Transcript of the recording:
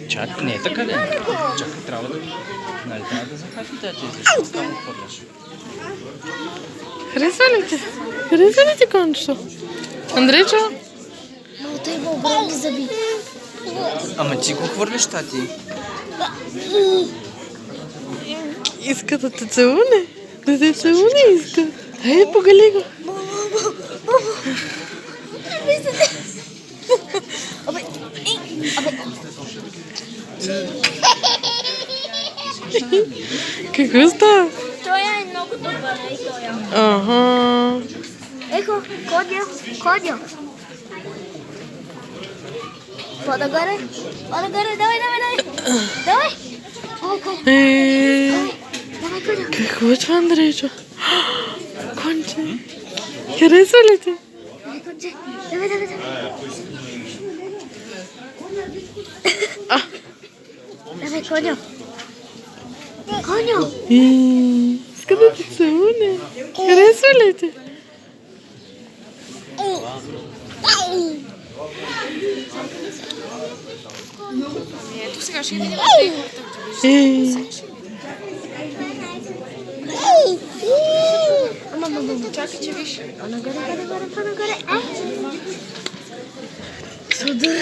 Чак, не е така ли? Чакай, трябва да... Нали, трябва да захватите тези, защото там отхвърляш. Харесва ли ти? Харесва ли ти кончето? Андрейчо? Но той има огромни зъби. Ама ти го хвърляш, тати. Иска да те целуне. Да те целуне иска. Хайде, погали го. Какво става? Той е много добър, и той е. Ага. Ехо, Кодя. По-нагоре, давай. Давай. О, Кодя. Давай, Кодя. Какво е това, Андрейчо? Конче. Харесва ли ти? Давай, Кодя. Давай. Давай, Кодя. Коньо. Иска да те целуне. Харесва ли ти? Ето сега ще видим Мама, чакай, че виж. по-нагоре. Суда.